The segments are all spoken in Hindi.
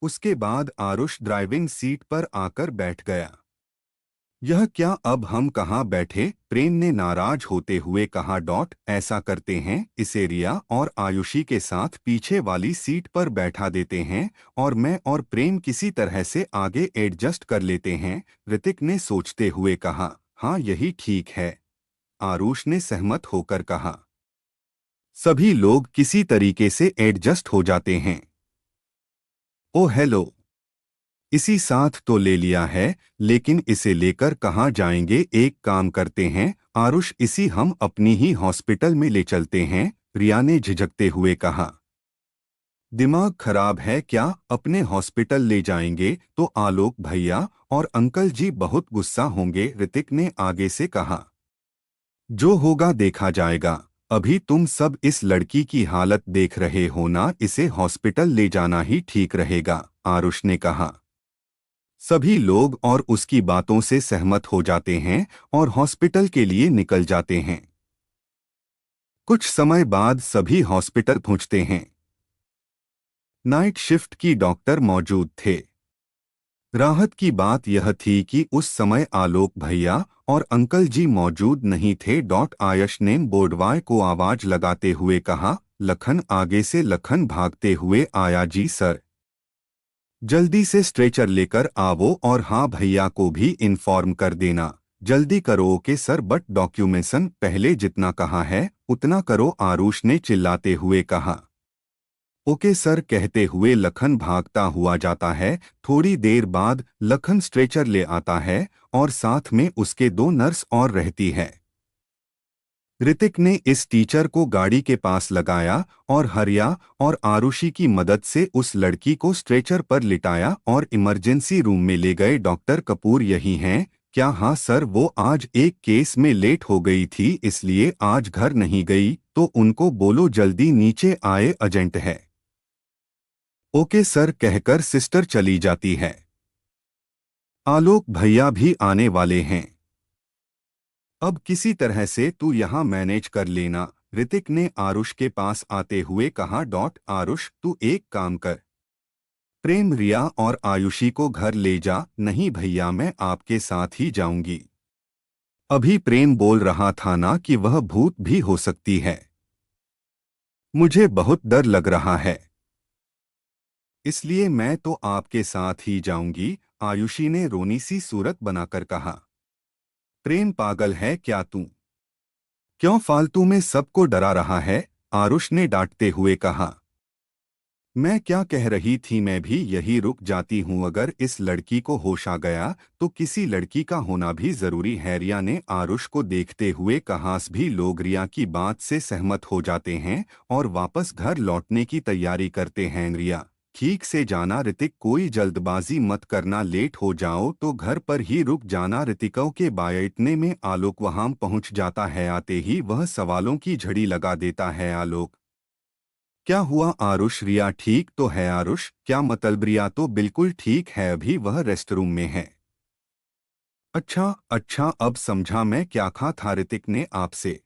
उसके बाद आरुष ड्राइविंग सीट पर आकर बैठ गया। यह क्या, अब हम कहाँ बैठे? प्रेम ने नाराज होते हुए कहा। ऐसा करते हैं, इसे रिया और आयुषी के साथ पीछे वाली सीट पर बैठा देते हैं और मैं और प्रेम किसी तरह से आगे एडजस्ट कर लेते हैं, ऋतिक ने सोचते हुए कहा। हाँ, यही ठीक है, आरुष ने सहमत होकर कहा। सभी लोग किसी तरीके से एडजस्ट हो जाते हैं। ओ हेलो, इसी साथ तो ले लिया है, लेकिन इसे लेकर कहाँ जाएंगे? एक काम करते हैं आरुष, इसी हम अपनी ही हॉस्पिटल में ले चलते हैं, रिया ने झिझकते हुए कहा। दिमाग खराब है क्या? अपने हॉस्पिटल ले जाएंगे तो आलोक भैया और अंकल जी बहुत गुस्सा होंगे, ऋतिक ने आगे से कहा। जो होगा देखा जाएगा, अभी तुम सब इस लड़की की हालत देख रहे हो ना, इसे हॉस्पिटल ले जाना ही ठीक रहेगा, आरुष ने कहा। सभी लोग और उसकी बातों से सहमत हो जाते हैं और हॉस्पिटल के लिए निकल जाते हैं। कुछ समय बाद सभी हॉस्पिटल पहुंचते हैं। नाइट शिफ्ट की डॉक्टर मौजूद थे। राहत की बात यह थी कि उस समय आलोक भैया और अंकल जी मौजूद नहीं थे। आयुष ने बोर्डवाय को आवाज लगाते हुए कहा। लखन आगे से लखन भागते हुए आया। जी सर, जल्दी से स्ट्रेचर लेकर आवो और हाँ भैया को भी इन्फॉर्म कर देना, जल्दी करो। ओके सर, बट डॉक्यूमेंटेशन पहले जितना कहा है उतना करो, आरुष ने चिल्लाते हुए कहा। ओके सर कहते हुए लखन भागता हुआ जाता है। थोड़ी देर बाद लखन स्ट्रेचर ले आता है और साथ में उसके दो नर्स और रहती है। ऋतिक ने इस टीचर को गाड़ी के पास लगाया और हरिया और आरुषि की मदद से उस लड़की को स्ट्रेचर पर लिटाया और इमरजेंसी रूम में ले गए। डॉक्टर कपूर यही हैं क्या? हाँ सर, वो आज एक केस में लेट हो गई थी, इसलिए आज घर नहीं गई, तो उनको बोलो जल्दी नीचे आए, अर्जेंट है। ओके सर कहकर सिस्टर चली जाती है। आलोक भैया भी आने वाले हैं, अब किसी तरह से तू यहाँ मैनेज कर लेना, ऋतिक ने आरुष के पास आते हुए कहा। आरुष तू एक काम कर, प्रेम रिया और आयुषी को घर ले जा। नहीं भैया, मैं आपके साथ ही जाऊंगी। अभी प्रेम बोल रहा था ना कि वह भूत भी हो सकती है, मुझे बहुत डर लग रहा है, इसलिए मैं तो आपके साथ ही जाऊंगी, आयुषी ने रोनी सी सूरत बनाकर कहा। प्रेम पागल है क्या तू? क्यों फालतू में सबको डरा रहा है? आरुष ने डांटते हुए कहा। मैं क्या कह रही थी, मैं भी यही रुक जाती हूँ, अगर इस लड़की को होश आ गया तो किसी लड़की का होना भी जरूरी है, रिया ने आरुष को देखते हुए कहा। भी लोग रिया की बात से सहमत हो जाते हैं और वापस घर लौटने की तैयारी करते हैं। रिया ठीक से जाना ऋतिक, कोई जल्दबाजी मत करना, लेट हो जाओ तो घर पर ही रुक जाना। ऋतिकों के बैठने में आलोक वहां पहुंच जाता है। आते ही वह सवालों की झड़ी लगा देता है। आलोक, क्या हुआ आरुष? रिया ठीक तो है आरुष? क्या मतलब? रिया तो बिल्कुल ठीक है, अभी वह रेस्ट रूम में है। अच्छा अच्छा, अब समझा मैं क्या कहा था ऋतिक ने आपसे।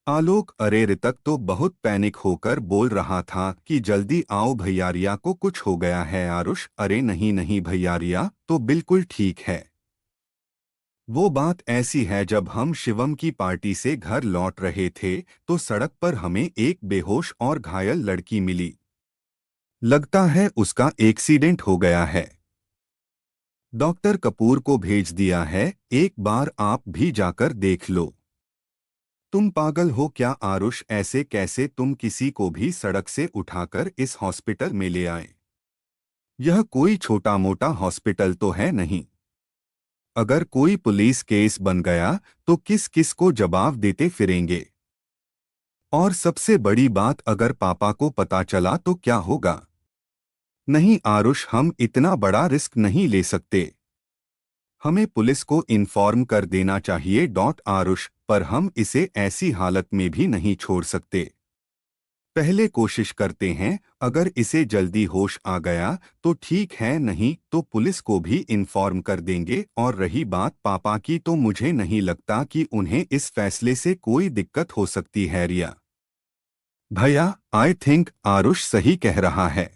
आलोक, अरे ऋतक तो बहुत पैनिक होकर बोल रहा था कि जल्दी आओ भैया, रिया को कुछ हो गया है। आरुष, अरे नहीं नहीं भैया, रिया तो बिल्कुल ठीक है। वो बात ऐसी है, जब हम शिवम की पार्टी से घर लौट रहे थे तो सड़क पर हमें एक बेहोश और घायल लड़की मिली। लगता है उसका एक्सीडेंट हो गया है। डॉक्टर कपूर को भेज दिया है, एक बार आप भी जाकर देख लो। तुम पागल हो क्या आरुष? ऐसे कैसे तुम किसी को भी सड़क से उठाकर इस हॉस्पिटल में ले आए? यह कोई छोटा मोटा हॉस्पिटल तो है नहीं। अगर कोई पुलिस केस बन गया तो किस किस को जवाब देते फिरेंगे? और सबसे बड़ी बात, अगर पापा को पता चला तो क्या होगा? नहीं आरुष, हम इतना बड़ा रिस्क नहीं ले सकते, हमें पुलिस को इन्फॉर्म कर देना चाहिए। आरुष, पर हम इसे ऐसी हालत में भी नहीं छोड़ सकते। पहले कोशिश करते हैं, अगर इसे जल्दी होश आ गया तो ठीक है, नहीं तो पुलिस को भी इन्फॉर्म कर देंगे। और रही बात पापा की, तो मुझे नहीं लगता कि उन्हें इस फैसले से कोई दिक्कत हो सकती है। रिया भैया, आई थिंक आरुष सही कह रहा है।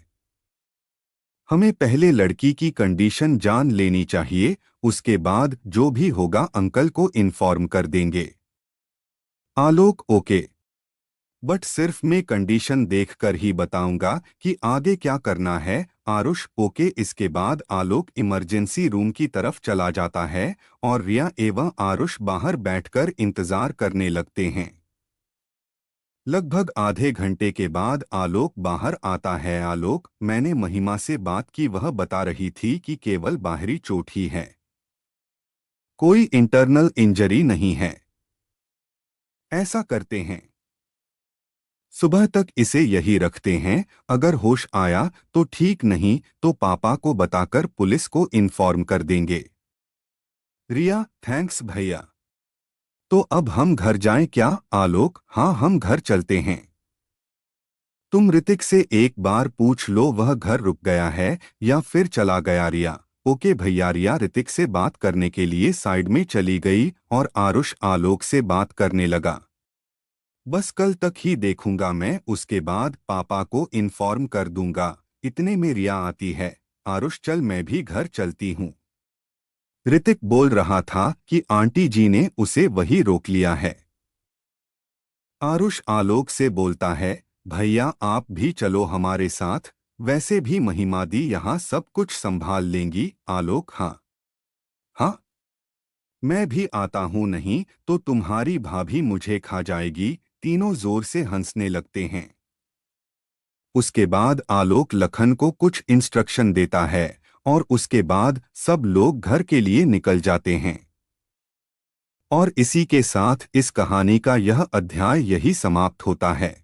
हमें पहले लड़की की कंडीशन जान लेनी चाहिए, उसके बाद जो भी होगा अंकल को इन्फॉर्म कर देंगे। आलोक ओके, बट सिर्फ मैं कंडीशन देखकर ही बताऊंगा कि आगे क्या करना है। आरुष ओके। इसके बाद आलोक इमरजेंसी रूम की तरफ चला जाता है और रिया एवं आरुष बाहर बैठकर इंतजार करने लगते हैं। लगभग आधे घंटे के बाद आलोक बाहर आता है। आलोक, मैंने महिमा से बात की, वह बता रही थी कि केवल बाहरी चोट ही है, कोई इंटरनल इंजरी नहीं है। ऐसा करते हैं, सुबह तक इसे यही रखते हैं, अगर होश आया तो ठीक, नहीं तो पापा को बताकर पुलिस को इन्फॉर्म कर देंगे। रिया थैंक्स भैया। तो अब हम घर जाएं क्या? आलोक हाँ, हम घर चलते हैं। तुम ऋतिक से एक बार पूछ लो वह घर रुक गया है या फिर चला गया। रिया ओके भैया। रिया ऋतिक से बात करने के लिए साइड में चली गई और आरुष आलोक से बात करने लगा। बस कल तक ही देखूंगा मैं, उसके बाद पापा को इन्फॉर्म कर दूंगा। इतने में रिया आती है। आरुष चल, मैं भी घर चलती हूँ। ऋतिक बोल रहा था कि आंटी जी ने उसे वही रोक लिया है। आरुष आलोक से बोलता है, भैया आप भी चलो हमारे साथ, वैसे भी महिमा दी यहाँ सब कुछ संभाल लेंगी। आलोक हाँ हाँ, मैं भी आता हूँ, नहीं तो तुम्हारी भाभी मुझे खा जाएगी। तीनों जोर से हंसने लगते हैं। उसके बाद आलोक लखन को कुछ इंस्ट्रक्शन देता है और उसके बाद सब लोग घर के लिए निकल जाते हैं। और इसी के साथ इस कहानी का यह अध्याय यही समाप्त होता है।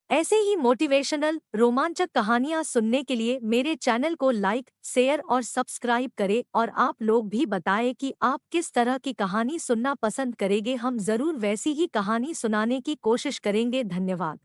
ऐसे ही मोटिवेशनल रोमांचक कहानियाँ सुनने के लिए मेरे चैनल को लाइक, शेयर और सब्सक्राइब करें और आप लोग भी बताएं कि आप किस तरह की कहानी सुनना पसंद करेंगे। हम जरूर वैसी ही कहानी सुनाने की कोशिश करेंगे। धन्यवाद।